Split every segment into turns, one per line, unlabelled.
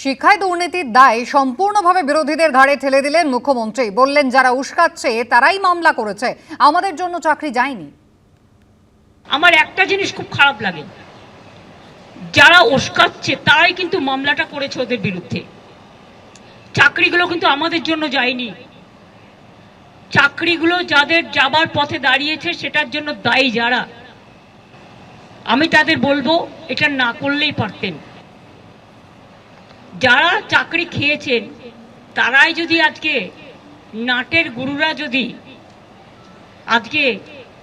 শিক্ষায় দুর্নীতির দায় সম্পূর্ণভাবে বিরোধীদের ঘাড়ে ঠেলে দিলেন মুখ্যমন্ত্রী। বললেন, যারা উস্কাচ্ছে তারাই মামলা করেছে, আমাদের জন্য চাকরি যায়নি।
আমার একটা জিনিস খুব খারাপ লাগে, যারা উস্কাচ্ছে তারাই কিন্তু মামলাটা করেছে ওদের বিরুদ্ধে। চাকরিগুলো কিন্তু আমাদের জন্য যায়নি। চাকরিগুলো যাদের যাবার পথে দাঁড়িয়েছে সেটার জন্য দায়ী যারা, আমি তাদের বলবো এটা না করলেই পারতেন। যারা চাকরি খেয়েছেন তারাই যদি আজকে নাটের গুরুরা যদি আজকে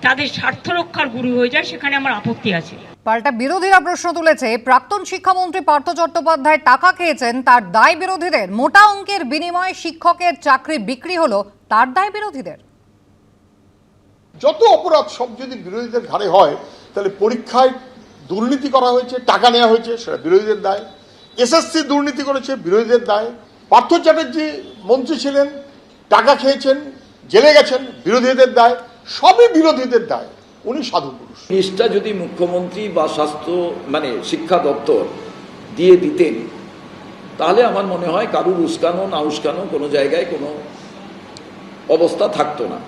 তাদের স্বার্থ রক্ষার গুরু হয়ে যায়, সেখানে আমার আপত্তি আছে।
পাল্টা বিরোধীরা প্রশ্ন তুলেছে, প্রাক্তন শিক্ষামন্ত্রী পার্থ চট্টোপাধ্যায় টাকা খেয়েছেন, তার দায় বিরোধীদের। মোটা অঙ্কের বিনিময়ে শিক্ষকের চাকরি বিক্রি হলো, তার দায় বিরোধীদের।
যত অপরাধ সব যদি বিরোধীদের ঘাড়ে হয়, তাহলে পরীক্ষায় দুর্নীতি করা হয়েছে, টাকা নেওয়া হয়েছে, সেটা বিরোধীদের দায়। এসএসসি দুর্নীতি করেছে, বিরোধীদের দায়। পার্থ চ্যাটার্জি মন্ত্রী ছিলেন, টাকা খেয়েছেন, জেলে গেছেন, বিরোধীদের দায়। সবই বিরোধীদের দায়। উনি সাধু পুরুষ।
জিনিসটা যদি মুখ্যমন্ত্রী বা স্বাস্থ্য শিক্ষা দপ্তর দিয়ে দিতেন, তাহলে আমার মনে হয় কারুর উস্কানো না উস্কানো কোনো জায়গায় কোনো অবস্থা থাকতো না।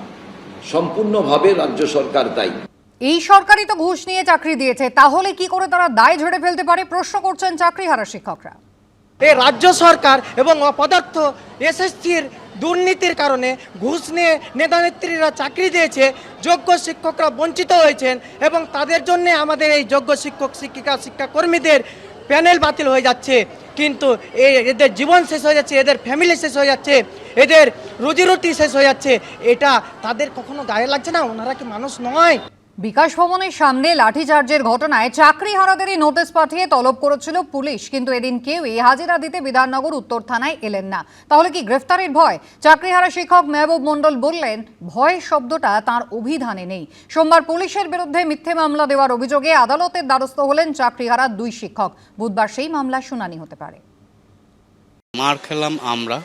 সম্পূর্ণভাবে রাজ্য সরকার দায়ী।
এই সরকারই তো ঘুষ নিয়ে চাকরি দিয়েছে, তাহলে কি করে তারা দায় ঝেড়ে ফেলতে পারে, প্রশ্ন করছেন চাকরিহারা শিক্ষকরা।
এই রাজ্য সরকার এবং অপদার্থ এসএসসির দুর্নীতির কারণে ঘুষ নিয়ে নেতা নেত্রীরা চাকরি দিয়েছে, যোগ্য শিক্ষকরা বঞ্চিত হয়েছেন এবং তাদের জন্য আমাদের এই যোগ্য শিক্ষক শিক্ষিকা শিক্ষাকর্মীদের প্যানেল বাতিল হয়ে যাচ্ছে। কিন্তু এদের জীবন শেষ হয়ে যাচ্ছে, এদের ফ্যামিলি শেষ হয়ে যাচ্ছে, এদের রুজিরুটি শেষ হয়ে যাচ্ছে। এটা তাদের কখনো গায়ে লাগছে না? ওনারা কি মানুষ নয়?
বিকাশ ভবনের সামনে লাঠিচার্জের ঘটনায় চাকরিহারাদেরই নোটিশ পাঠিয়ে তলব করেছিল পুলিশ, কিন্তু এদিন কেউই হাজিরা দিতে বিধাননগর উত্তর থানায় এলেন না। তাহলে কি গ্রেফতারের ভয়? চাকরিহারা শিক্ষক মেহবুব মণ্ডল বললেন, ভয় শব্দটা তার অভিধানে নেই। সোমবার পুলিশের বিরুদ্ধে মিথ্যে মামলা দেওয়ার অভিযোগে আদালতের দ্বারস্থ হলেন চাকরিহারা দুই শিক্ষক। বুধবার সেই মামলার শুনানি হতে পারে।
মার খেলাম আমরা,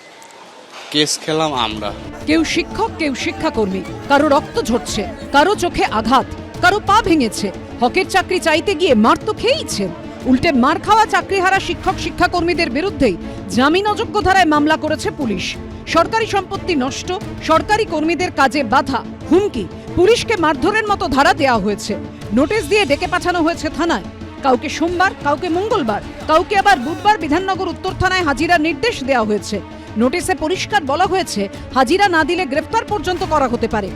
কেস খেলাম আমরা।
কেউ শিক্ষক, কেউ শিক্ষাকর্মী। কারো রক্ত ঝরছে, কারো চোখে আঘাত, কারো পা ভেঙেছে। হকের চাকরি চাইতে গিয়ে মার তো খেয়েইছেন। উল্টে মার খাওয়া চাকরিহারা শিক্ষক শিক্ষাকর্মীদের বিরুদ্ধেই জামিন অযোগ্য ধারায় মামলা করেছে পুলিশ। সরকারি সম্পত্তি নষ্ট, সরকারি কর্মীদের কাজে বাধা, হুমকি, পুলিশকে মারধরের মতো ধারা দেওয়া হয়েছে। নোটিশ দিয়ে ডেকে পাঠানো হয়েছে থানায়। কাউকে সোমবার, কাউকে মঙ্গলবার, কাউকে আবার বুধবার বিধাননগর উত্তর থানায় হাজিরার নির্দেশ দেওয়া হয়েছে। নোটিশে পরিষ্কার বলা হয়েছে, হাজিরা না দিলে গ্রেফতার পর্যন্ত করা হতে পারে।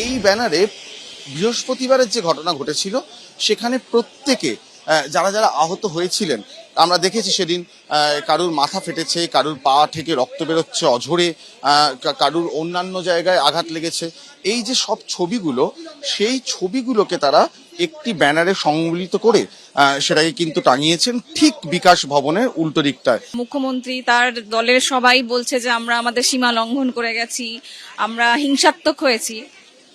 এই ব্যানারে বৃহস্পতিবারের যে ঘটনা ঘটেছিল, সেখানে প্রত্যেকে যারা যারা আহত হয়েছিলেন আমরা দেখেছি সেদিন, কারুর মাথা ফেটেছে, কারুর পা থেকে রক্ত বেরোচ্ছে অঝরে, কারুর অন্যান্য জায়গায় আঘাত লেগেছে। এই যে সব ছবিগুলো, সেই ছবিগুলোকে তারা একটি ব্যানারে সংবলিত করে সেটাকে কিন্তু টাঙিয়েছেন ঠিক বিকাশ ভবনের উল্টো দিকটায়।
মুখ্যমন্ত্রী তার দলের সবাই বলছে যে আমরা আমাদের সীমা লঙ্ঘন করে গেছি, আমরা হিংসাত্মক হয়েছি,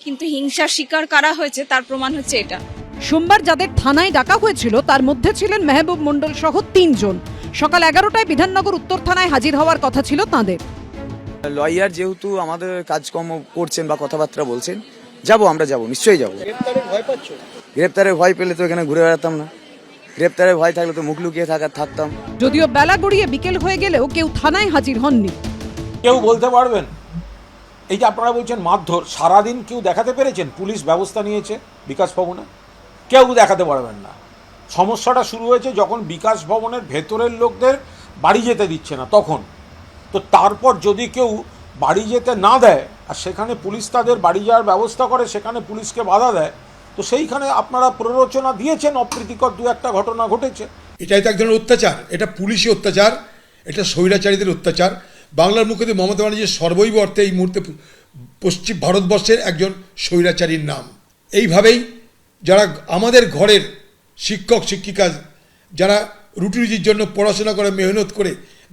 কিন্তু হিংসার শিকার কারা হয়েছে তার প্রমাণ হচ্ছে এটা।
সোমবার যাদের থানায় ডাকা হয়েছিল তার মধ্যে ছিলেন মেহবুব মণ্ডল সহ 3 জন। সকাল 11টায় বিধাননগর উত্তর থানায় হাজির হওয়ার কথা ছিল তাঁদের।
লয়ার যেহেতু আমাদের কাজকর্ম করছেন বা কথাবার্তা বলছেন, আমরা যাব, নিশ্চয়ই যাব। গ্রেপ্তারের ভয় পেলে তো এখানে ঘুরে বেড়াতাম না। গ্রেপ্তারের ভয় থাকলে তো মুখ লুকিয়ে থাকতাম।
যদিও বেলা গড়িয়ে বিকেল হয়ে গেলেও কেউ থানায় হাজির হননি।
কেউ বলতে পারবেন এই যে আপনারা বলছেন মারধর, সারাদিন কেউ দেখাতে পেরেছেন পুলিশ ব্যবস্থা নিয়েছে বিকাশ ভবনে? কেউ দেখাতে পারবেন না। সমস্যাটা শুরু হয়েছে যখন বিকাশ ভবনের ভেতরের লোকদের বাড়ি যেতে দিচ্ছে না তখন। তো তারপর যদি কেউ বাড়ি যেতে না দেয় আর সেখানে পুলিশ তাদের বাড়ি যাওয়ার ব্যবস্থা করে, সেখানে পুলিশকে বাধা দেয়, তো সেইখানে আপনারা প্ররোচনা দিয়েছেন, অপ্রীতিকর 2-1টা ঘটনা ঘটেছে।
এটাই তো এক ধরনের অত্যাচার। এটা পুলিশি অত্যাচার, এটা স্বৈরাচারীদের অত্যাচার। বাংলার মুখে মমতা ব্যানার্জি সর্বৈব অর্থে এই মুহূর্তে পশ্চিম ভারতবর্ষের একজন স্বৈরাচারীর নাম। এইভাবেই যারা আমাদের ঘরের শিক্ষক শিক্ষিকা, যারা রুটি রুজির জন্য পড়াশোনা করে মেহনত করে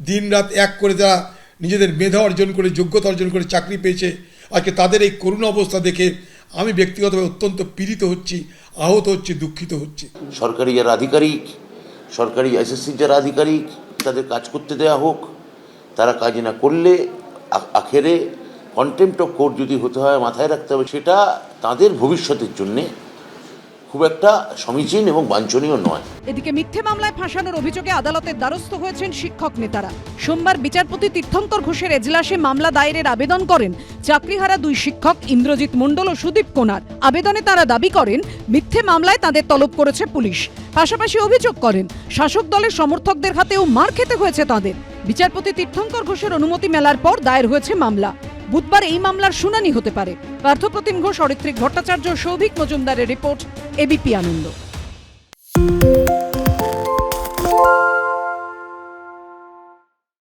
দিন রাত এক করে যারা নিজেদের মেধা অর্জন করে যোগ্যতা অর্জন করে চাকরি পেয়েছে, আজকে তাদের এই করুণ অবস্থা দেখে আমি ব্যক্তিগতভাবে অত্যন্ত পীড়িত হচ্ছি, আহত হচ্ছি, দুঃখিত হচ্ছি।
সরকারি যারা আধিকারিক, সরকারি এসএসসির যারা আধিকারিক, তাদের কাজ করতে দেওয়া হোক। তারা কাজ না করলে আখেরে কন্টেম্প্ট অফ কোর্ট যদি হতে হয়, মাথায় রাখতে হবে সেটা তাদের ভবিষ্যতের জন্যে খুব একটা সমীচীন এবং বাঞ্ছনীয় নয়।
এদিকে মিথ্যে মামলায় ফাঁসানোর অভিযোগে আদালতের দ্বারস্থ হয়েছেন শিক্ষক নেতারা। সোমবার বিচারপতি তীর্থঙ্কর ঘোষের এজলাসে মামলা দায়েরের আবেদন করেন চাকরিহারা দুই শিক্ষক ইন্দ্রজিৎ মণ্ডল ও সুদীপ কোনার। আবেদনে তারা দাবি করেন মিথ্যে মামলায় তাদের তলব করেছে পুলিশ। পাশাপাশি অভিযোগ করেন শাসক দলের সমর্থকদের হাতেও মার খেতে হয়েছে তাদের। বিচারপতি তীর্থঙ্কর ঘোষের অনুমতি মেলার পর দায়ের হয়েছে মামলা। বুধবার এই মামলার শুনানি হতে পারে। পার্থপ্রতিম ঘোষ, অরিত্রিক ভট্টাচার্য, সৌভিক মজুমদারের রিপোর্ট, এবিপি আনন্দ।